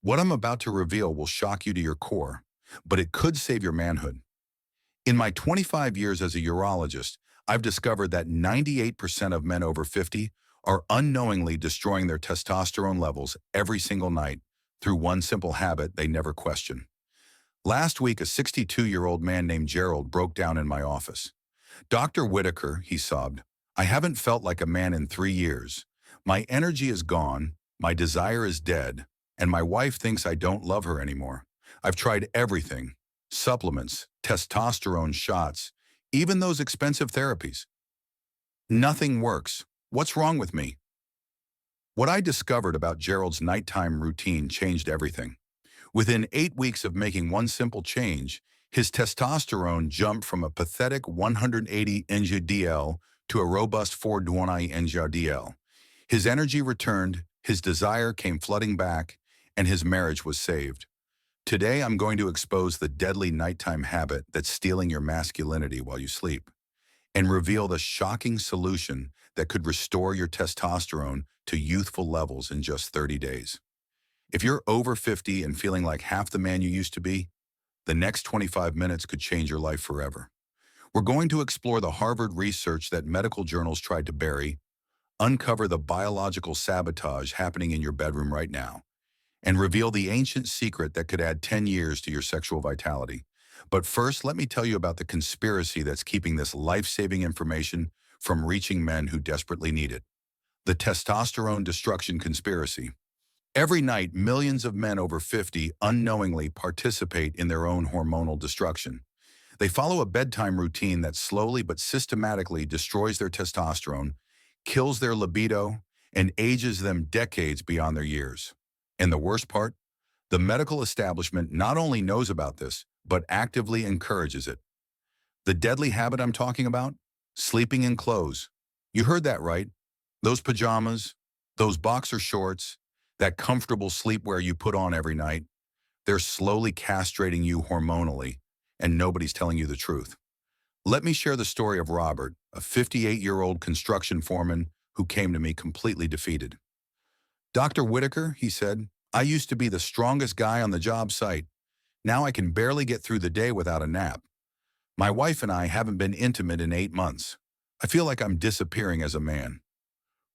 What I'm about to reveal will shock you to your core, but it could save your manhood. In my 25 years as a urologist, I've discovered that 98% of men over 50 are unknowingly destroying their testosterone levels every single night through one simple habit they never question. Last week, a 62-year-old man named Gerald broke down in my office. "Dr. Whitaker," he sobbed, "I haven't felt like a man in 3 years. My energy is gone, my desire is dead, and my wife thinks I don't love her anymore. I've tried everything, supplements, testosterone shots, even those expensive therapies. Nothing works. What's wrong with me?" What I discovered about Gerald's nighttime routine changed everything. Within 8 weeks of making one simple change, his testosterone jumped from a pathetic 180 NG-DL to a robust 420 NG-DL. His energy returned, his desire came flooding back, and his marriage was saved. Today, I'm going to expose the deadly nighttime habit that's stealing your masculinity while you sleep, and reveal the shocking solution that could restore your testosterone to youthful levels in just 30 days. If you're over 50 and feeling like half the man you used to be, the next 25 minutes could change your life forever. We're going to explore the Harvard research that medical journals tried to bury, uncover the biological sabotage happening in your bedroom right now, and reveal the ancient secret that could add 10 years to your sexual vitality. But first, let me tell you about the conspiracy that's keeping this life-saving information from reaching men who desperately need it. The testosterone destruction conspiracy. Every night, millions of men over 50 unknowingly participate in their own hormonal destruction. They follow a bedtime routine that slowly but systematically destroys their testosterone, kills their libido, and ages them decades beyond their years. And the worst part? The medical establishment not only knows about this, but actively encourages it. The deadly habit I'm talking about? Sleeping in clothes. You heard that right. Those pajamas, those boxer shorts, that comfortable sleepwear you put on every night, they're slowly castrating you hormonally, and nobody's telling you the truth. Let me share the story of Robert, a 58-year-old construction foreman who came to me completely defeated. "Dr. Whitaker," he said, "I used to be the strongest guy on the job site. Now I can barely get through the day without a nap. My wife and I haven't been intimate in 8 months. I feel like I'm disappearing as a man."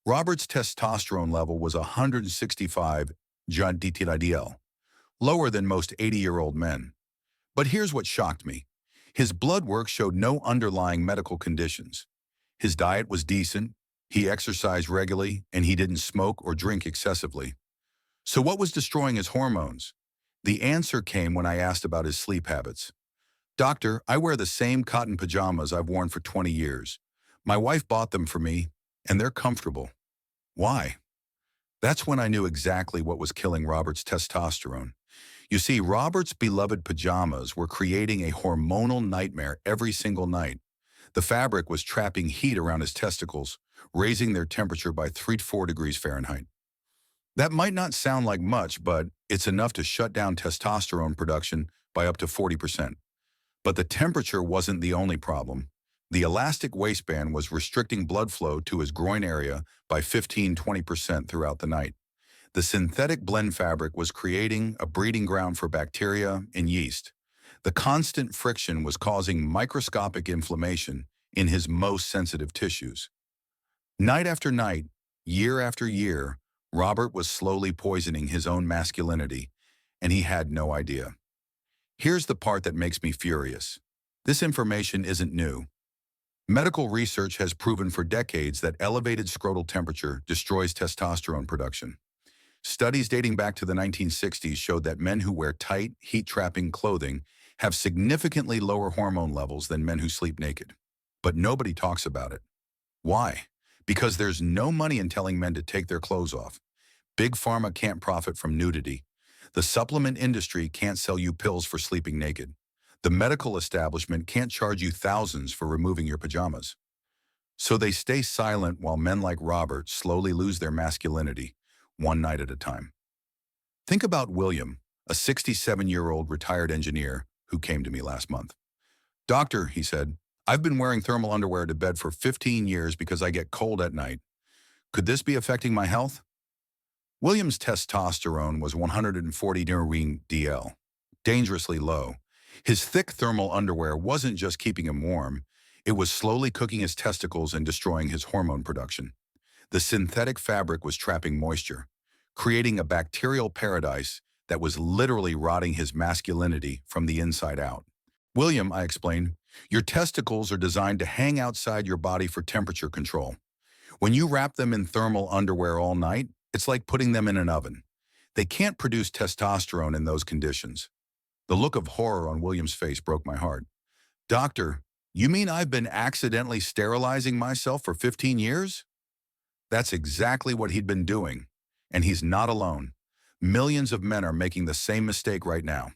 Robert's testosterone level was 165 DTIDL, lower than most 80-year-old men. But here's what shocked me. His blood work showed no underlying medical conditions. His diet was decent, he exercised regularly, and he didn't smoke or drink excessively. So what was destroying his hormones? The answer came when I asked about his sleep habits. "Doctor, I wear the same cotton pajamas I've worn for 20 years. My wife bought them for me, and they're comfortable." Why? That's when I knew exactly what was killing Robert's testosterone. You see, Robert's beloved pajamas were creating a hormonal nightmare every single night. The fabric was trapping heat around his testicles, raising their temperature by 3 to 4 degrees Fahrenheit. That might not sound like much, but it's enough to shut down testosterone production by up to 40%. But the temperature wasn't the only problem. The elastic waistband was restricting blood flow to his groin area by 15–20% throughout the night. The synthetic blend fabric was creating a breeding ground for bacteria and yeast. The constant friction was causing microscopic inflammation in his most sensitive tissues. Night after night, year after year, Robert was slowly poisoning his own masculinity, and he had no idea. Here's the part that makes me furious. This information isn't new. Medical research has proven for decades that elevated scrotal temperature destroys testosterone production. Studies dating back to the 1960s showed that men who wear tight, heat-trapping clothing have significantly lower hormone levels than men who sleep naked. But nobody talks about it. Why? Because there's no money in telling men to take their clothes off. Big Pharma can't profit from nudity. The supplement industry can't sell you pills for sleeping naked. The medical establishment can't charge you thousands for removing your pajamas. So they stay silent while men like Robert slowly lose their masculinity, one night at a time. Think about William, a 67-year-old retired engineer who came to me last month. "Doctor," he said, "I've been wearing thermal underwear to bed for 15 years because I get cold at night. Could this be affecting my health?" William's testosterone was 140 dl, dangerously low. His thick thermal underwear wasn't just keeping him warm, it was slowly cooking his testicles and destroying his hormone production. The synthetic fabric was trapping moisture, creating a bacterial paradise that was literally rotting his masculinity from the inside out. William, I explained, your testicles are designed to hang outside your body for temperature control. When you wrap them in thermal underwear all night, it's like putting them in an oven. They can't produce testosterone in those conditions. The look of horror on William's face broke my heart. Doctor, you mean I've been accidentally sterilizing myself for 15 years? That's exactly what he'd been doing. And he's not alone. Millions of men are making the same mistake right now.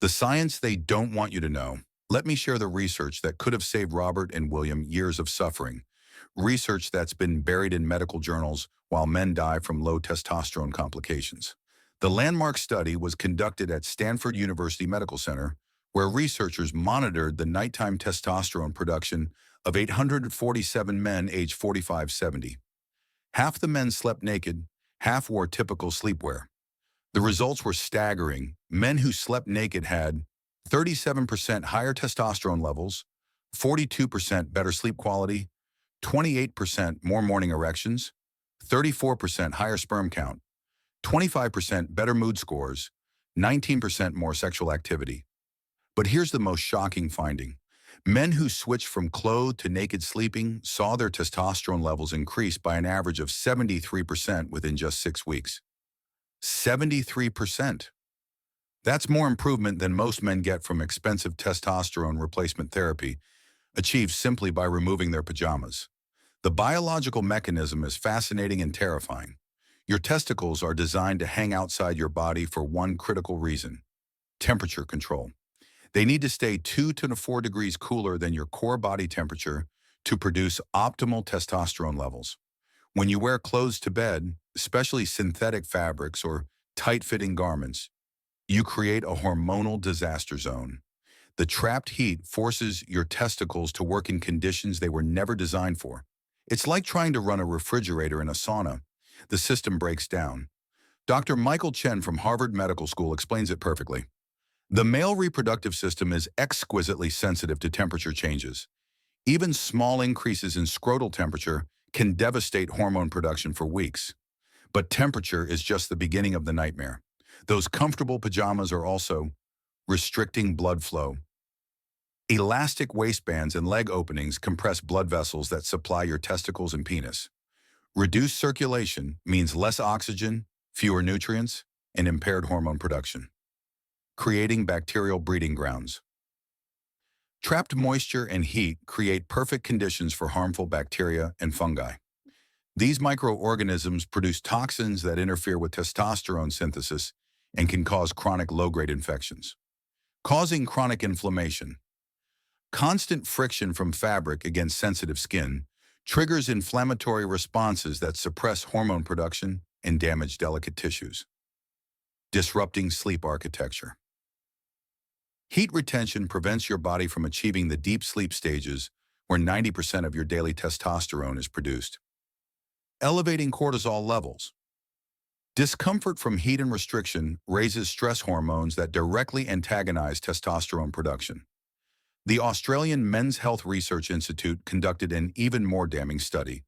The science they don't want you to know. Let me share the research that could have saved Robert and William years of suffering. Research that's been buried in medical journals while men die from low testosterone complications. The landmark study was conducted at Stanford University Medical Center, where researchers monitored the nighttime testosterone production of 847 men aged 45-70. Half the men slept naked, half wore typical sleepwear. The results were staggering. Men who slept naked had 37% higher testosterone levels, 42% better sleep quality, 28% more morning erections, 34% higher sperm count, 25% better mood scores, 19% more sexual activity. But here's the most shocking finding. Men who switched from clothed to naked sleeping saw their testosterone levels increase by an average of 73% within just 6 weeks. 73%. That's more improvement than most men get from expensive testosterone replacement therapy, achieved simply by removing their pajamas. The biological mechanism is fascinating and terrifying. Your testicles are designed to hang outside your body for one critical reason: temperature control. They need to stay 2 to 4 degrees cooler than your core body temperature to produce optimal testosterone levels. When you wear clothes to bed, especially synthetic fabrics or tight-fitting garments, you create a hormonal disaster zone. The trapped heat forces your testicles to work in conditions they were never designed for. It's like trying to run a refrigerator in a sauna. The system breaks down. Dr. Michael Chen from Harvard Medical School explains it perfectly. The male reproductive system is exquisitely sensitive to temperature changes. Even small increases in scrotal temperature can devastate hormone production for weeks. But temperature is just the beginning of the nightmare. Those comfortable pajamas are also restricting blood flow. Elastic waistbands and leg openings compress blood vessels that supply your testicles and penis. Reduced circulation means less oxygen, fewer nutrients, and impaired hormone production, creating bacterial breeding grounds. Trapped moisture and heat create perfect conditions for harmful bacteria and fungi. These microorganisms produce toxins that interfere with testosterone synthesis and can cause chronic low-grade infections, causing chronic inflammation. Constant friction from fabric against sensitive skin triggers inflammatory responses that suppress hormone production and damage delicate tissues, disrupting sleep architecture. Heat retention prevents your body from achieving the deep sleep stages where 90% of your daily testosterone is produced. Elevating cortisol levels. Discomfort from heat and restriction raises stress hormones that directly antagonize testosterone production. The Australian Men's Health Research Institute conducted an even more damning study.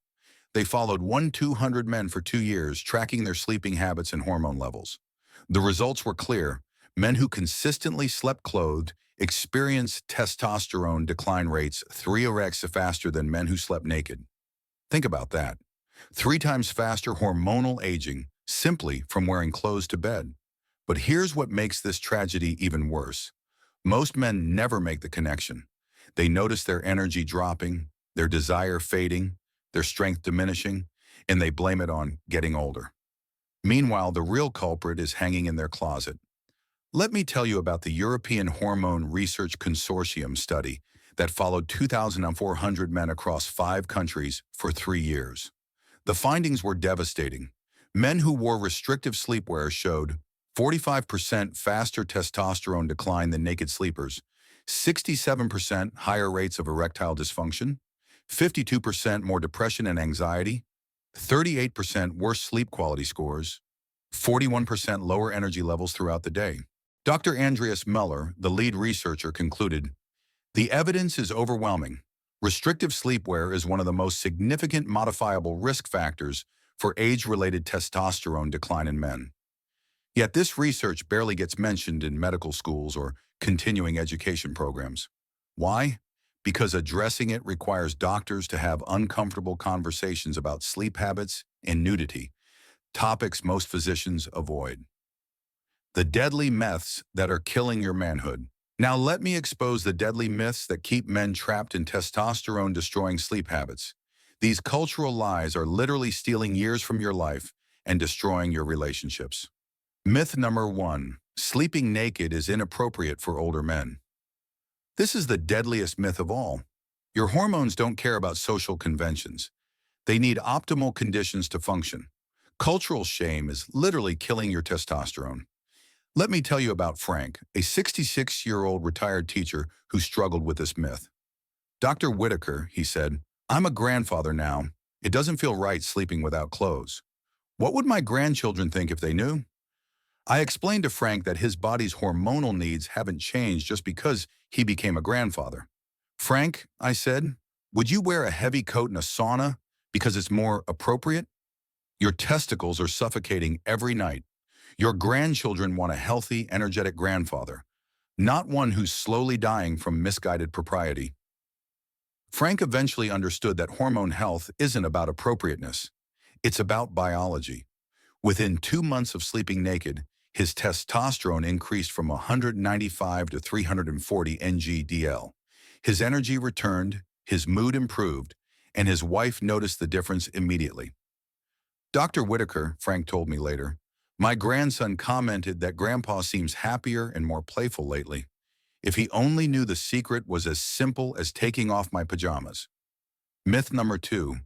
They followed 200 men for 2 years, tracking their sleeping habits and hormone levels. The results were clear. Men who consistently slept clothed experienced testosterone decline rates 3x faster than men who slept naked. Think about that. 3 times faster hormonal aging simply from wearing clothes to bed. But here's what makes this tragedy even worse. Most men never make the connection. They notice their energy dropping, their desire fading, their strength diminishing, and they blame it on getting older. Meanwhile, the real culprit is hanging in their closet. Let me tell you about the European Hormone Research Consortium study that followed 2,400 men across 5 countries for 3 years. The findings were devastating. Men who wore restrictive sleepwear showed 45% faster testosterone decline than naked sleepers, 67% higher rates of erectile dysfunction, 52% more depression and anxiety, 38% worse sleep quality scores, 41% lower energy levels throughout the day. Dr. Andreas Muller, the lead researcher, concluded, the evidence is overwhelming. Restrictive sleepwear is one of the most significant modifiable risk factors for age-related testosterone decline in men. Yet this research barely gets mentioned in medical schools or continuing education programs. Why? Because addressing it requires doctors to have uncomfortable conversations about sleep habits and nudity, topics most physicians avoid. The deadly myths that are killing your manhood. Now let me expose the deadly myths that keep men trapped in testosterone-destroying sleep habits. These cultural lies are literally stealing years from your life and destroying your relationships. Myth number 1. Sleeping naked is inappropriate for older men. This is the deadliest myth of all. Your hormones don't care about social conventions. They need optimal conditions to function. Cultural shame is literally killing your testosterone. Let me tell you about Frank, a 66-year-old retired teacher who struggled with this myth. Dr. Whitaker, he said, I'm a grandfather now. It doesn't feel right sleeping without clothes. What would my grandchildren think if they knew? I explained to Frank that his body's hormonal needs haven't changed just because he became a grandfather. Frank, I said, would you wear a heavy coat in a sauna because it's more appropriate? Your testicles are suffocating every night. Your grandchildren want a healthy, energetic grandfather, not one who's slowly dying from misguided propriety. Frank eventually understood that hormone health isn't about appropriateness. It's about biology. Within 2 months of sleeping naked, his testosterone increased from 195 to 340 ng/dl. His energy returned, his mood improved, and his wife noticed the difference immediately. Dr. Whitaker, Frank told me later, my grandson commented that Grandpa seems happier and more playful lately. If he only knew the secret was as simple as taking off my pajamas. Myth number 2.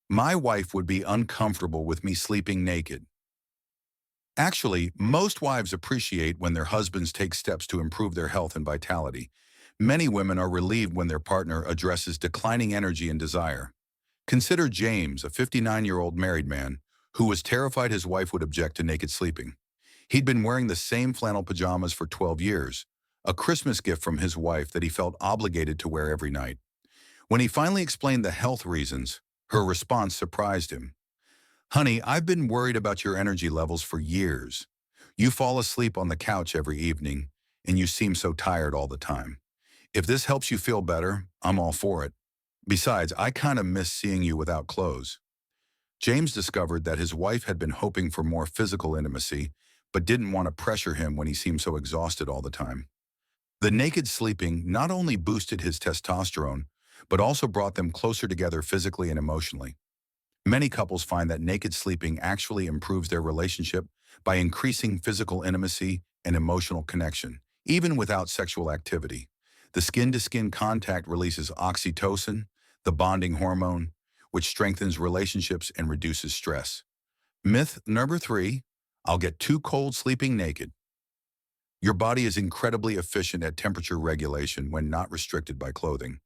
My wife would be uncomfortable with me sleeping naked. Actually, most wives appreciate when their husbands take steps to improve their health and vitality. Many women are relieved when their partner addresses declining energy and desire. Consider James, a 59-year-old married man, who was terrified his wife would object to naked sleeping. He'd been wearing the same flannel pajamas for 12 years, a Christmas gift from his wife that he felt obligated to wear every night. When he finally explained the health reasons, her response surprised him. Honey, I've been worried about your energy levels for years. You fall asleep on the couch every evening, and you seem so tired all the time. If this helps you feel better, I'm all for it. Besides, I kind of miss seeing you without clothes. James discovered that his wife had been hoping for more physical intimacy, but didn't want to pressure him when he seemed so exhausted all the time. The naked sleeping not only boosted his testosterone, but also brought them closer together physically and emotionally. Many couples find that naked sleeping actually improves their relationship by increasing physical intimacy and emotional connection, even without sexual activity. The skin-to-skin contact releases oxytocin, the bonding hormone, which strengthens relationships and reduces stress. Myth number 3, I'll get too cold sleeping naked. Your body is incredibly efficient at temperature regulation when not restricted by clothing.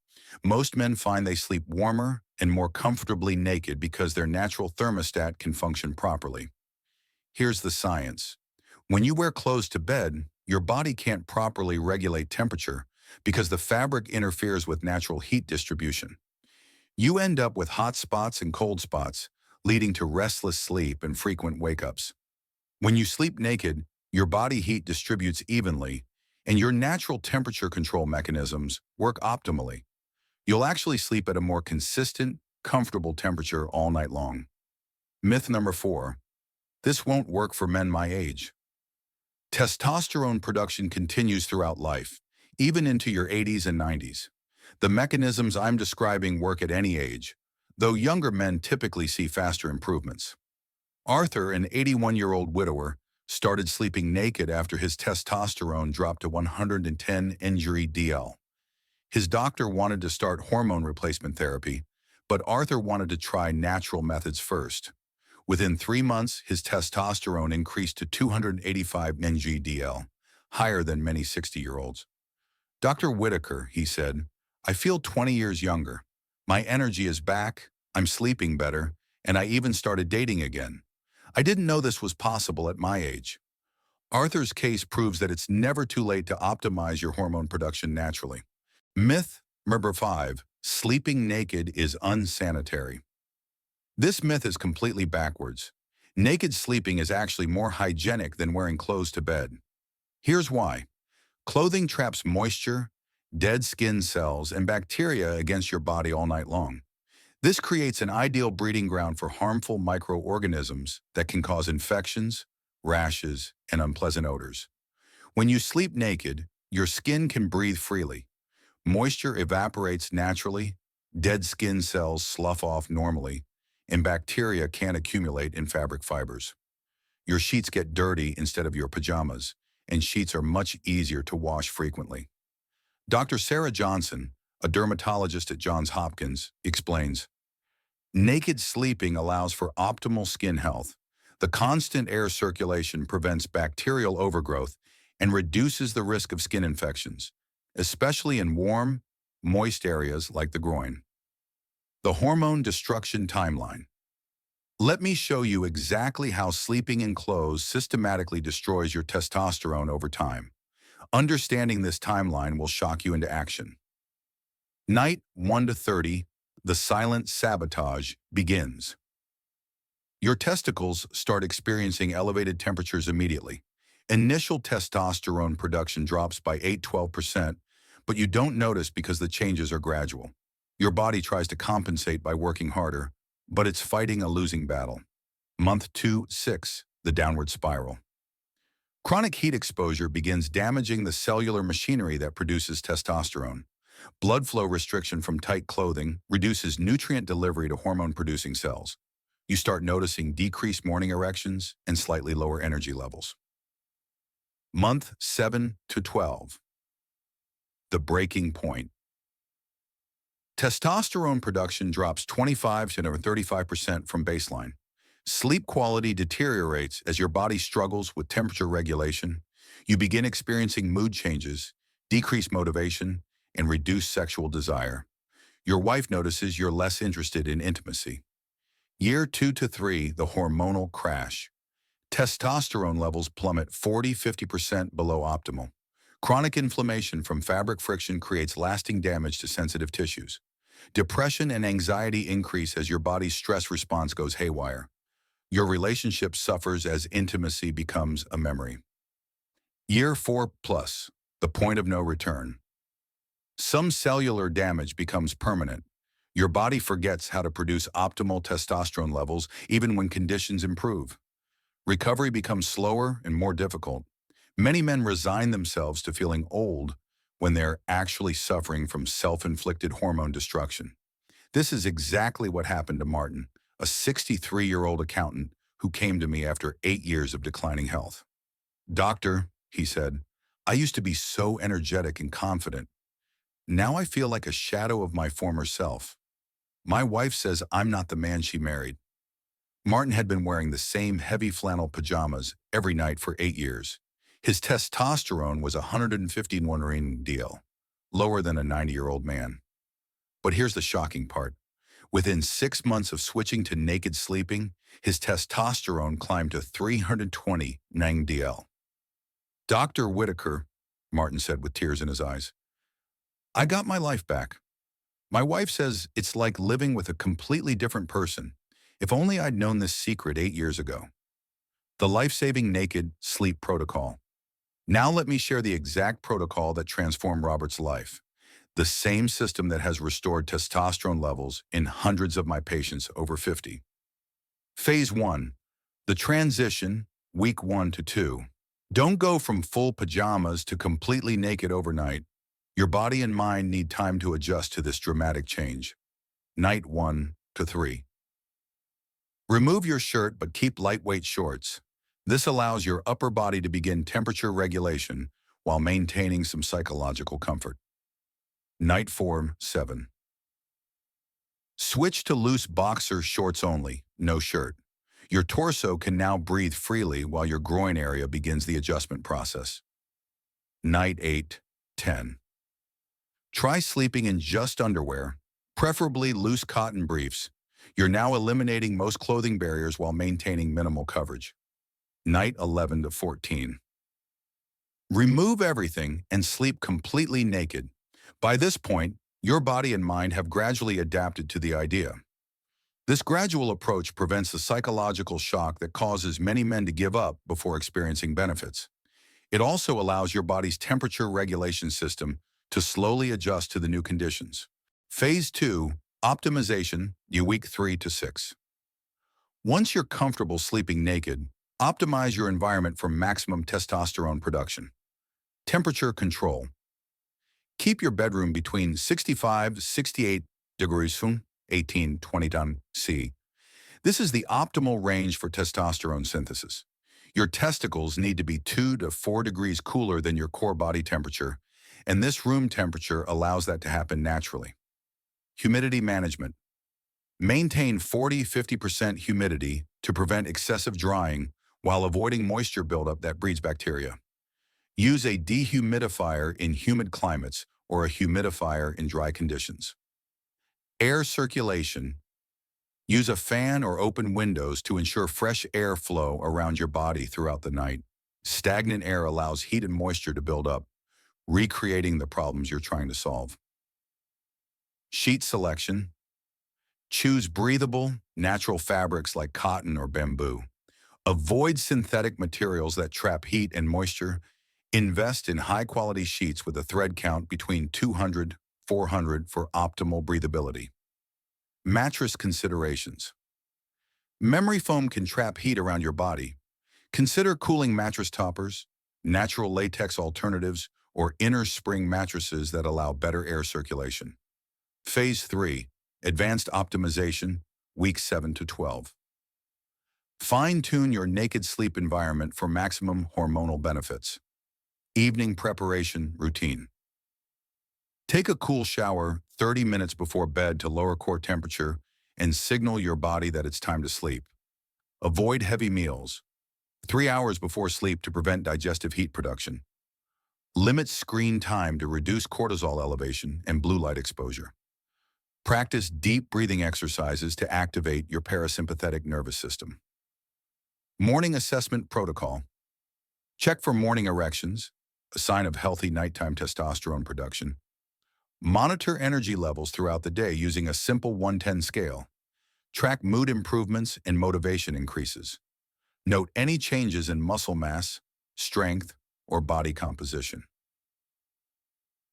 Most men find they sleep warmer and more comfortably naked because their natural thermostat can function properly. Here's the science. When you wear clothes to bed, your body can't properly regulate temperature because the fabric interferes with natural heat distribution. You end up with hot spots and cold spots, leading to restless sleep and frequent wake-ups. When you sleep naked, your body heat distributes evenly, and your natural temperature control mechanisms work optimally. You'll actually sleep at a more consistent, comfortable temperature all night long. Myth number 4. This won't work for men my age. Testosterone production continues throughout life, even into your 80s and 90s. The mechanisms I'm describing work at any age, though younger men typically see faster improvements. Arthur, an 81-year-old widower, started sleeping naked after his testosterone dropped to 110 ng/dl. His doctor wanted to start hormone replacement therapy, but Arthur wanted to try natural methods first. Within 3 months, his testosterone increased to 285 ng/dl, higher than many 60-year-olds. Dr. Whitaker, he said, I feel 20 years younger. My energy is back, I'm sleeping better, and I even started dating again. I didn't know this was possible at my age. Arthur's case proves that it's never too late to optimize your hormone production naturally. Myth number 5, sleeping naked is unsanitary. This myth is completely backwards. Naked sleeping is actually more hygienic than wearing clothes to bed. Here's why. Clothing traps moisture, dead skin cells, and bacteria against your body all night long. This creates an ideal breeding ground for harmful microorganisms that can cause infections, rashes, and unpleasant odors. When you sleep naked, your skin can breathe freely. Moisture evaporates naturally, dead skin cells slough off normally, and bacteria can't accumulate in fabric fibers. Your sheets get dirty instead of your pajamas, and sheets are much easier to wash frequently. Dr. Sarah Johnson, a dermatologist at Johns Hopkins, explains, naked sleeping allows for optimal skin health. The constant air circulation prevents bacterial overgrowth and reduces the risk of skin infections, especially in warm, moist areas like the groin. The hormone destruction timeline. Let me show you exactly how sleeping in clothes systematically destroys your testosterone over time. Understanding this timeline will shock you into action. Night 1 to 30, the silent sabotage begins. Your testicles start experiencing elevated temperatures immediately. Initial testosterone production drops by 8–12%, but you don't notice because the changes are gradual. Your body tries to compensate by working harder, but it's fighting a losing battle. Month 2–6, the downward spiral. Chronic heat exposure begins damaging the cellular machinery that produces testosterone. Blood flow restriction from tight clothing reduces nutrient delivery to hormone-producing cells. You start noticing decreased morning erections and slightly lower energy levels. Month 7 to 12. The breaking point. Testosterone production drops 25 to 35% from baseline. Sleep quality deteriorates as your body struggles with temperature regulation. You begin experiencing mood changes, decreased motivation, and reduced sexual desire. Your wife notices you're less interested in intimacy. Year 2 to 3, the hormonal crash. Testosterone levels plummet 40–50% below optimal. Chronic inflammation from fabric friction creates lasting damage to sensitive tissues. Depression and anxiety increase as your body's stress response goes haywire. Your relationship suffers as intimacy becomes a memory. Year 4 plus, the point of no return. Some cellular damage becomes permanent. Your body forgets how to produce optimal testosterone levels even when conditions improve. Recovery becomes slower and more difficult. Many men resign themselves to feeling old when they're actually suffering from self-inflicted hormone destruction. This is exactly what happened to Martin, a 63-year-old accountant who came to me after 8 years of declining health. "Doctor," he said, "I used to be so energetic and confident. Now I feel like a shadow of my former self. My wife says I'm not the man she married." Martin had been wearing the same heavy flannel pajamas every night for 8 years. His testosterone was 151 DL, lower than a 90-year-old man. But here's the shocking part. Within 6 months of switching to naked sleeping, his testosterone climbed to 329 DL. "Dr. Whitaker," Martin said with tears in his eyes, "I got my life back. My wife says it's like living with a completely different person. If only I'd known this secret 8 years ago." The life-saving naked sleep protocol. Now let me share the exact protocol that transformed Robert's life. The same system that has restored testosterone levels in hundreds of my patients over 50. Phase 1. The transition, week 1 to 2. Don't go from full pajamas to completely naked overnight. Your body and mind need time to adjust to this dramatic change. Night 1 to 3. Remove your shirt but keep lightweight shorts. This allows your upper body to begin temperature regulation while maintaining some psychological comfort. Night 4–7. Switch to loose boxer shorts only, no shirt. Your torso can now breathe freely while your groin area begins the adjustment process. Night 8–10. Try sleeping in just underwear, preferably loose cotton briefs. You're now eliminating most clothing barriers while maintaining minimal coverage. Night 11 to 14. Remove everything and sleep completely naked. By this point, your body and mind have gradually adapted to the idea. This gradual approach prevents the psychological shock that causes many men to give up before experiencing benefits. It also allows your body's temperature regulation system to slowly adjust to the new conditions. Phase 2, optimization, week 3 to 6. Once you're comfortable sleeping naked, optimize your environment for maximum testosterone production. Temperature control. Keep your bedroom between 65 to 68 degrees Celsius, 18-20 C. This is the optimal range for testosterone synthesis. Your testicles need to be 2 to 4 degrees cooler than your core body temperature, and this room temperature allows that to happen naturally. Humidity management. Maintain 40–50% humidity to prevent excessive drying while avoiding moisture buildup that breeds bacteria. Use a dehumidifier in humid climates or a humidifier in dry conditions. Air circulation. Use a fan or open windows to ensure fresh air flow around your body throughout the night. Stagnant air allows heat and moisture to build up, recreating the problems you're trying to solve. Sheet selection. Choose breathable, natural fabrics like cotton or bamboo. Avoid synthetic materials that trap heat and moisture. Invest in high-quality sheets with a thread count between 200–400 for optimal breathability. Mattress considerations. Memory foam can trap heat around your body. Consider cooling mattress toppers, natural latex alternatives, or inner spring mattresses that allow better air circulation. Phase 3, advanced optimization, week 7 to 12. Fine-tune your naked sleep environment for maximum hormonal benefits. Evening preparation routine. Take a cool shower 30 minutes before bed to lower core temperature and signal your body that it's time to sleep. Avoid heavy meals. 3 hours before sleep to prevent digestive heat production. Limit screen time to reduce cortisol elevation and blue light exposure. Practice deep breathing exercises to activate your parasympathetic nervous system. Morning assessment protocol. Check for morning erections, a sign of healthy nighttime testosterone production. Monitor energy levels throughout the day using a simple 1-10 scale. Track mood improvements and motivation increases. Note any changes in muscle mass, strength, or body composition.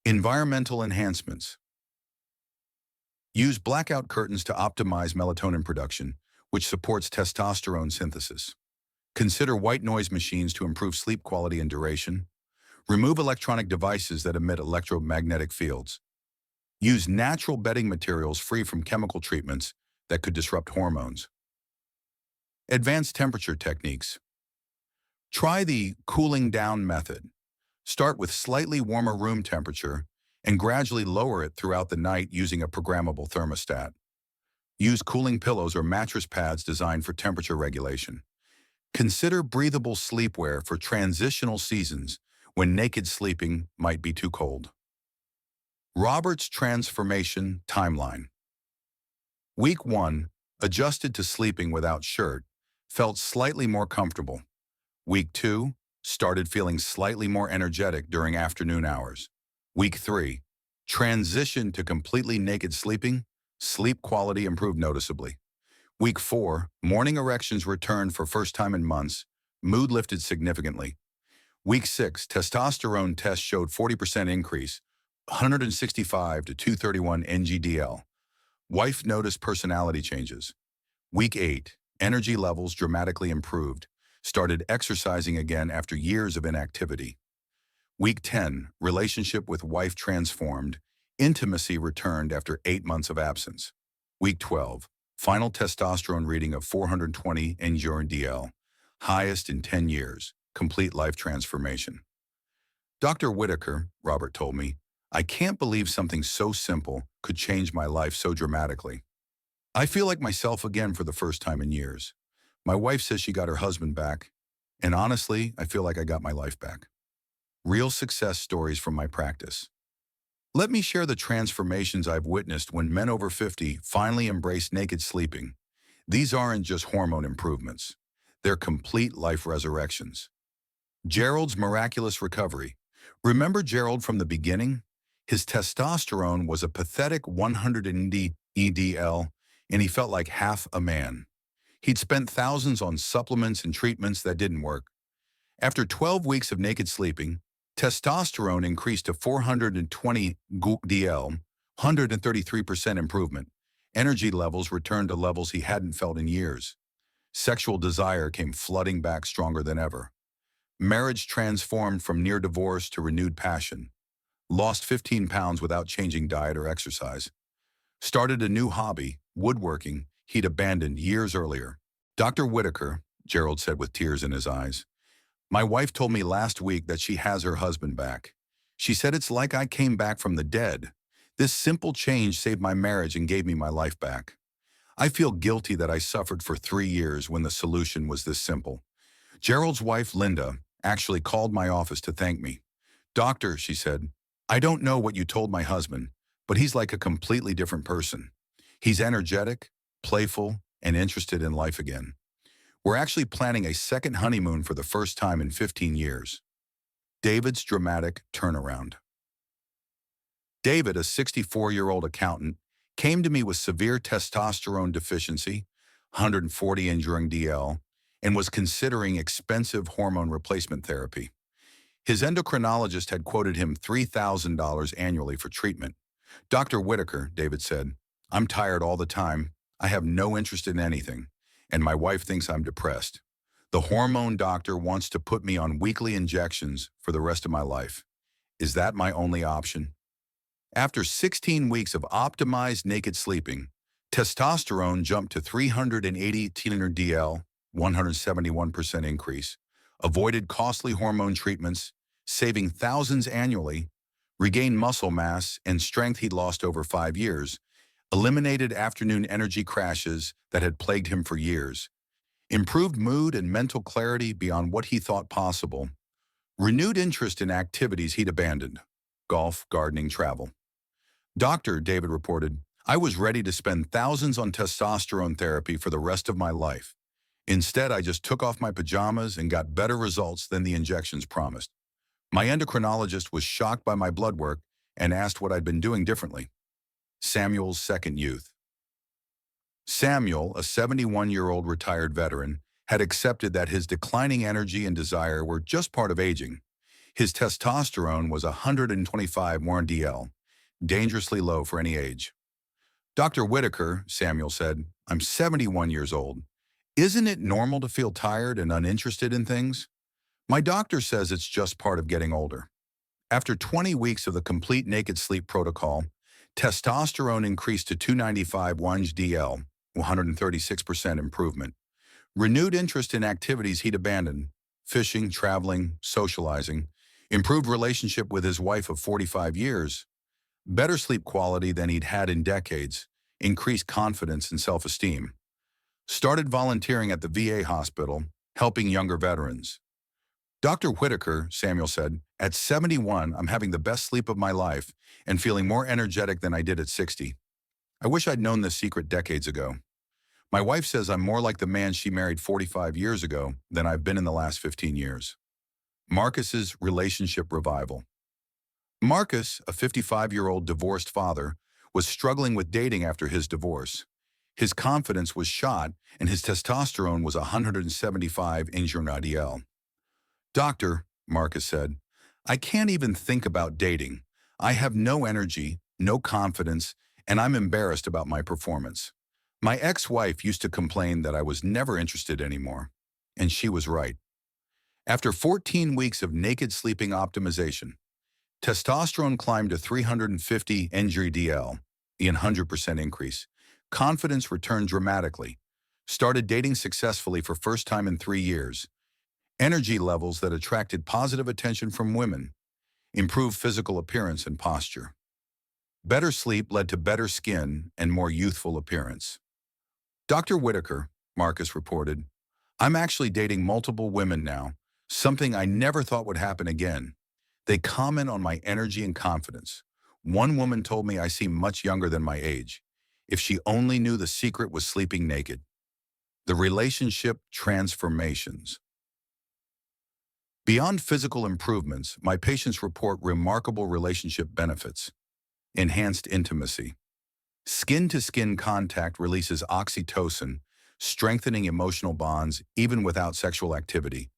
Environmental enhancements. Use blackout curtains to optimize melatonin production, which supports testosterone synthesis. Consider white noise machines to improve sleep quality and duration. Remove electronic devices that emit electromagnetic fields. Use natural bedding materials free from chemical treatments that could disrupt hormones. Advanced temperature techniques. Try the cooling down method. Start with slightly warmer room temperature and gradually lower it throughout the night using a programmable thermostat. Use cooling pillows or mattress pads designed for temperature regulation. Consider breathable sleepwear for transitional seasons when naked sleeping might be too cold. Robert's transformation timeline. Week 1, adjusted to sleeping without shirt, felt slightly more comfortable. Week 2, started feeling slightly more energetic during afternoon hours. Week 3, transitioned to completely naked sleeping, sleep quality improved noticeably. Week 4, morning erections returned for first time in months, mood lifted significantly. Week 6, testosterone test showed 40% increase, 165 to 231 NGDL. Wife noticed personality changes. Week 8, energy levels dramatically improved, started exercising again after years of inactivity. Week 10, relationship with wife transformed, intimacy returned after 8 months of absence. Week 12, final testosterone reading of 420 NGDL, highest in 10 years, complete life transformation. Dr. Whitaker, Robert told me, I can't believe something so simple could change my life so dramatically. I feel like myself again for the first time in years. My wife says she got her husband back, and honestly, I feel like I got my life back. Real success stories from my practice. Let me share the transformations I've witnessed when men over 50 finally embrace naked sleeping. These aren't just hormone improvements. They're complete life resurrections. Gerald's miraculous recovery. Remember Gerald from the beginning? His testosterone was a pathetic 180 EDL, and he felt like half a man. He'd spent thousands on supplements and treatments that didn't work. After 12 weeks of naked sleeping, testosterone increased to 420 DL, 133% improvement. Energy levels returned to levels he hadn't felt in years. Sexual desire came flooding back stronger than ever. Marriage transformed from near divorce to renewed passion. Lost 15 pounds without changing diet or exercise. Started a new hobby, woodworking, he'd abandoned years earlier. Dr. Whitaker, Gerald said with tears in his eyes, my wife told me last week that she has her husband back. She said it's like I came back from the dead. This simple change saved my marriage and gave me my life back. I feel guilty that I suffered for 3 years when the solution was this simple. Gerald's wife, Linda, actually called my office to thank me. Doctor, she said, I don't know what you told my husband, but he's like a completely different person. He's energetic, playful, and interested in life again. We're actually planning a second honeymoon for the first time in 15 years. David's dramatic turnaround. David, a 64-year-old accountant, came to me with severe testosterone deficiency, 140 injuring DL, and was considering expensive hormone replacement therapy. His endocrinologist had quoted him $3,000 annually for treatment. Dr. Whitaker, David said, I'm tired all the time. I have no interest in anything, and my wife thinks I'm depressed. The hormone doctor wants to put me on weekly injections for the rest of my life. Is that my only option? After 16 weeks of optimized naked sleeping, testosterone jumped to 380 DL, 171% increase, avoided costly hormone treatments, saving thousands annually, regained muscle mass and strength he'd lost over 5 years, eliminated afternoon energy crashes that had plagued him for years, improved mood and mental clarity beyond what he thought possible, renewed interest in activities he'd abandoned, golf, gardening, travel. Doctor, David reported, I was ready to spend thousands on testosterone therapy for the rest of my life. Instead, I just took off my pajamas and got better results than the injections promised. My endocrinologist was shocked by my blood work and asked what I'd been doing differently. Samuel's second youth. Samuel, a 71-year-old retired veteran, had accepted that his declining energy and desire were just part of aging. His testosterone was 125 DL, dangerously low for any age. Dr. Whitaker, Samuel said, I'm 71 years old. Isn't it normal to feel tired and uninterested in things? My doctor says it's just part of getting older. After 20 weeks of the complete naked sleep protocol, testosterone increased to 295 DL, 136% improvement. Renewed interest in activities he'd abandoned, fishing, traveling, socializing, improved relationship with his wife of 45 years, better sleep quality than he'd had in decades, increased confidence and self-esteem. Started volunteering at the VA hospital, helping younger veterans. Dr. Whitaker, Samuel said, at 71, I'm having the best sleep of my life and feeling more energetic than I did at 60. I wish I'd known this secret decades ago. My wife says I'm more like the man she married 45 years ago than I've been in the last 15 years. Marcus's relationship revival. Marcus, a 55-year-old divorced father, was struggling with dating after his divorce. His confidence was shot and his testosterone was 175 IL. Doctor, Marcus said, I can't even think about dating. I have no energy, no confidence, and I'm embarrassed about my performance. My ex-wife used to complain that I was never interested anymore, and she was right. After 14 weeks of naked sleeping optimization, testosterone climbed to 350 DL, a 100% increase. Confidence returned dramatically. Started dating successfully for first time in 3 years. Energy levels that attracted positive attention from women. Improved physical appearance and posture. Better sleep led to better skin and more youthful appearance. Dr. Whitaker, Marcus reported, I'm actually dating multiple women now, something I never thought would happen again. They comment on my energy and confidence. One woman told me I seem much younger than my age. If she only knew the secret was sleeping naked. The relationship transformations. Beyond physical improvements, my patients report remarkable relationship benefits. Enhanced intimacy. Skin-to-skin contact releases oxytocin, strengthening emotional bonds even without sexual activity.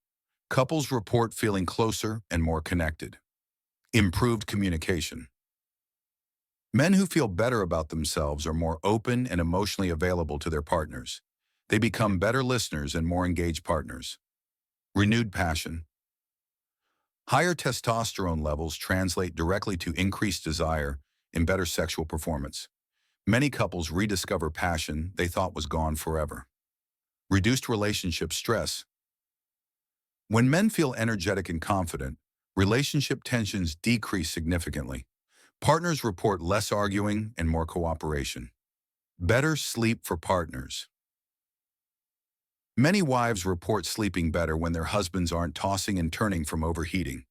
Couples report feeling closer and more connected. Improved communication. Men who feel better about themselves are more open and emotionally available to their partners. They become better listeners and more engaged partners. Renewed passion. Higher testosterone levels translate directly to increased desire and better sexual performance. Many couples rediscover passion they thought was gone forever. Reduced relationship stress. When men feel energetic and confident, relationship tensions decrease significantly. Partners report less arguing and more cooperation. Better sleep for partners. Many wives report sleeping better when their husbands aren't tossing and turning from overheating.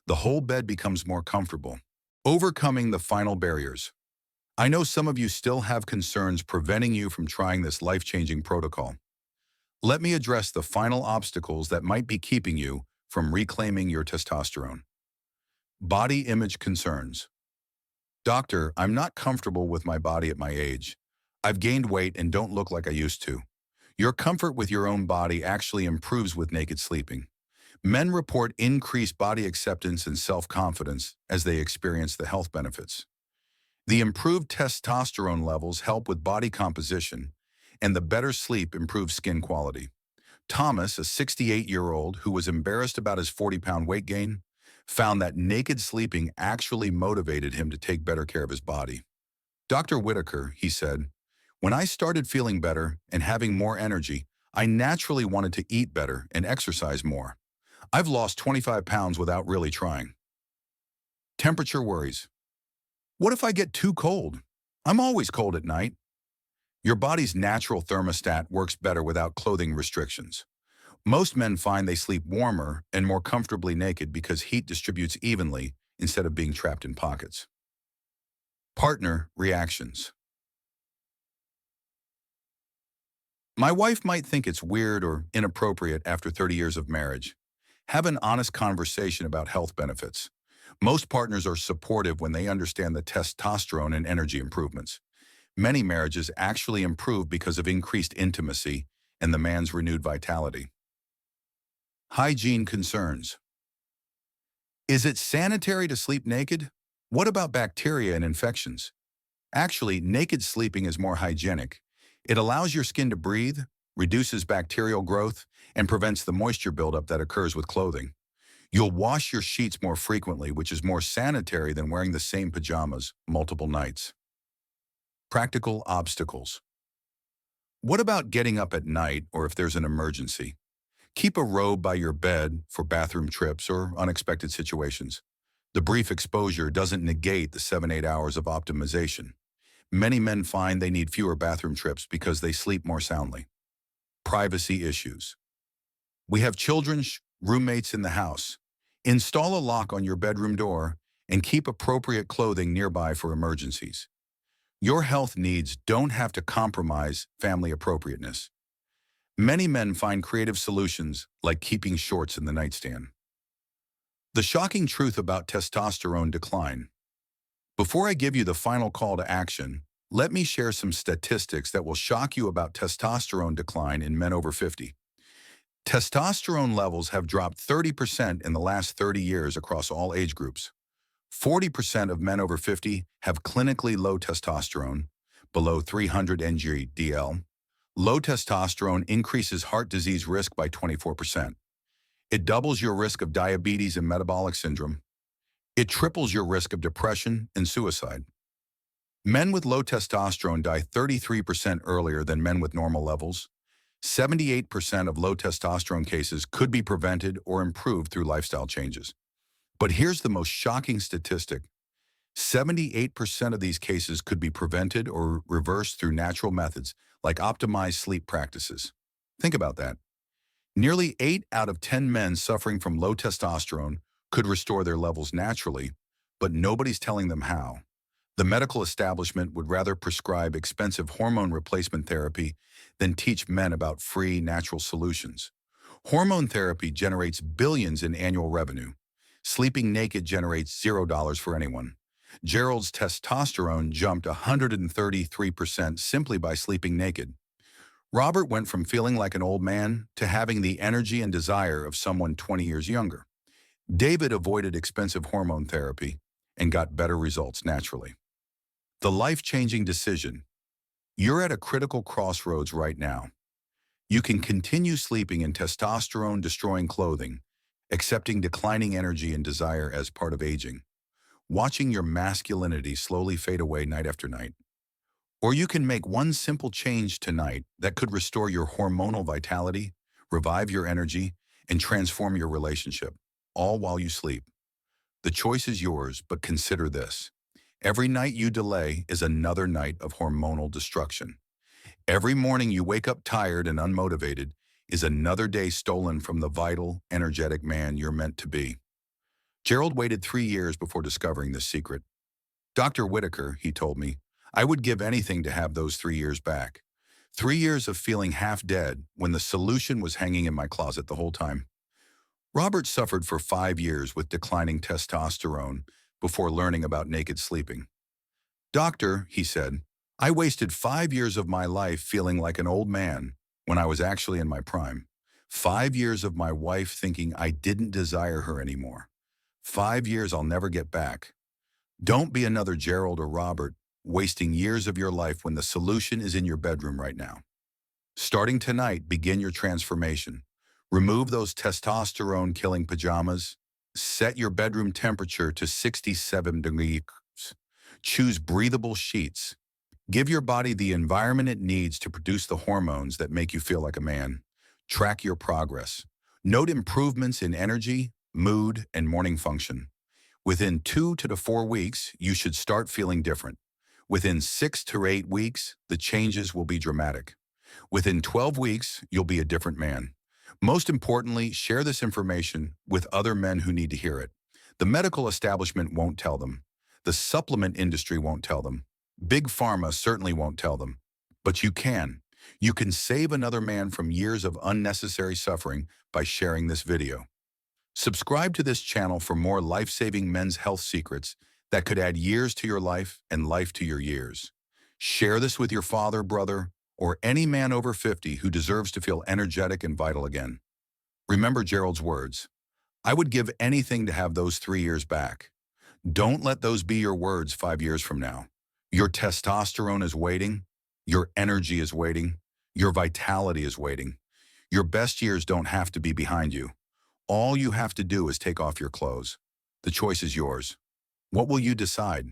The whole bed becomes more comfortable. Overcoming the final barriers. I know some of you still have concerns preventing you from trying this life-changing protocol. Let me address the final obstacles that might be keeping you from reclaiming your testosterone. Body image concerns. Doctor, I'm not comfortable with my body at my age. I've gained weight and don't look like I used to. Your comfort with your own body actually improves with naked sleeping. Men report increased body acceptance and self-confidence as they experience the health benefits. The improved testosterone levels help with body composition, and the better sleep improves skin quality. Thomas, a 68-year-old who was embarrassed about his 40-pound weight gain, found that naked sleeping actually motivated him to take better care of his body. Dr. Whitaker, he said, when I started feeling better and having more energy, I naturally wanted to eat better and exercise more. I've lost 25 pounds without really trying. Temperature worries. What if I get too cold? I'm always cold at night. Your body's natural thermostat works better without clothing restrictions. Most men find they sleep warmer and more comfortably naked because heat distributes evenly instead of being trapped in pockets. Partner reactions. My wife might think it's weird or inappropriate after 30 years of marriage. Have an honest conversation about health benefits. Most partners are supportive when they understand the testosterone and energy improvements. Many marriages actually improve because of increased intimacy and the man's renewed vitality. Hygiene concerns. Is it sanitary to sleep naked? What about bacteria and infections? Actually, naked sleeping is more hygienic. It allows your skin to breathe, reduces bacterial growth, and prevents the moisture buildup that occurs with clothing. You'll wash your sheets more frequently, which is more sanitary than wearing the same pajamas multiple nights. Practical obstacles. What about getting up at night or if there's an emergency? Keep a robe by your bed for bathroom trips or unexpected situations. The brief exposure doesn't negate the 7-8 hours of optimization. Many men find they need fewer bathroom trips because they sleep more soundly. Privacy issues. We have children, roommates in the house. Install a lock on your bedroom door and keep appropriate clothing nearby for emergencies. Your health needs don't have to compromise family appropriateness. Many men find creative solutions like keeping shorts in the nightstand. The shocking truth about testosterone decline. Before I give you the final call to action, let me share some statistics that will shock you about testosterone decline in men over 50. Testosterone levels have dropped 30% in the last 30 years across all age groups. 40% of men over 50 have clinically low testosterone, below 300 ng/dL. Low testosterone increases heart disease risk by 24%. It doubles your risk of diabetes and metabolic syndrome. It triples your risk of depression and suicide. Men with low testosterone die 33% earlier than men with normal levels. 78% of low testosterone cases could be prevented or improved through lifestyle changes. But here's the most shocking statistic. 78% of these cases could be prevented or reversed through natural methods like optimized sleep practices. Think about that. Nearly 8 out of 10 men suffering from low testosterone could restore their levels naturally, but nobody's telling them how. The medical establishment would rather prescribe expensive hormone replacement therapy than teach men about free, natural solutions. Hormone therapy generates billions in annual revenue. Sleeping naked generates $0 for anyone. Gerald's testosterone jumped 133% simply by sleeping naked. Robert went from feeling like an old man to having the energy and desire of someone 20 years younger. David avoided expensive hormone therapy and got better results naturally. The life-changing decision. You're at a critical crossroads right now. You can continue sleeping in testosterone-destroying clothing, accepting declining energy and desire as part of aging, watching your masculinity slowly fade away night after night. Or you can make one simple change tonight that could restore your hormonal vitality, revive your energy, and transform your relationship, all while you sleep. The choice is yours, but consider this. Every night you delay is another night of hormonal destruction. Every morning you wake up tired and unmotivated is another day stolen from the vital, energetic man you're meant to be. Gerald waited 3 years before discovering this secret. Dr. Whitaker, he told me, I would give anything to have those 3 years back. 3 years of feeling half dead when the solution was hanging in my closet the whole time. Robert suffered for 5 years with declining testosterone before learning about naked sleeping. Doctor, he said, I wasted 5 years of my life feeling like an old man when I was actually in my prime. 5 years of my wife thinking I didn't desire her anymore. 5 years I'll never get back. Don't be another Gerald or Robert wasting years of your life when the solution is in your bedroom right now. Starting tonight, begin your transformation. Remove those testosterone-killing pajamas. Set your bedroom temperature to 67 degrees. Choose breathable sheets. Give your body the environment it needs to produce the hormones that make you feel like a man. Track your progress. Note improvements in energy, mood, and morning function. Within 2 to 4 weeks, you should start feeling different. Within 6 to 8 weeks, the changes will be dramatic. Within 12 weeks, you'll be a different man. Most importantly, share this information with other men who need to hear it. The medical establishment won't tell them. The supplement industry won't tell them. Big Pharma certainly won't tell them. But you can. You can save another man from years of unnecessary suffering by sharing this video. Subscribe to this channel for more life-saving men's health secrets that could add years to your life and life to your years. Share this with your father, brother, or any man over 50 who deserves to feel energetic and vital again. Remember Gerald's words. I would give anything to have those 3 years back. Don't let those be your words 5 years from now. Your testosterone is waiting. Your energy is waiting. Your vitality is waiting. Your best years don't have to be behind you. All you have to do is take off your clothes. The choice is yours. What will you decide?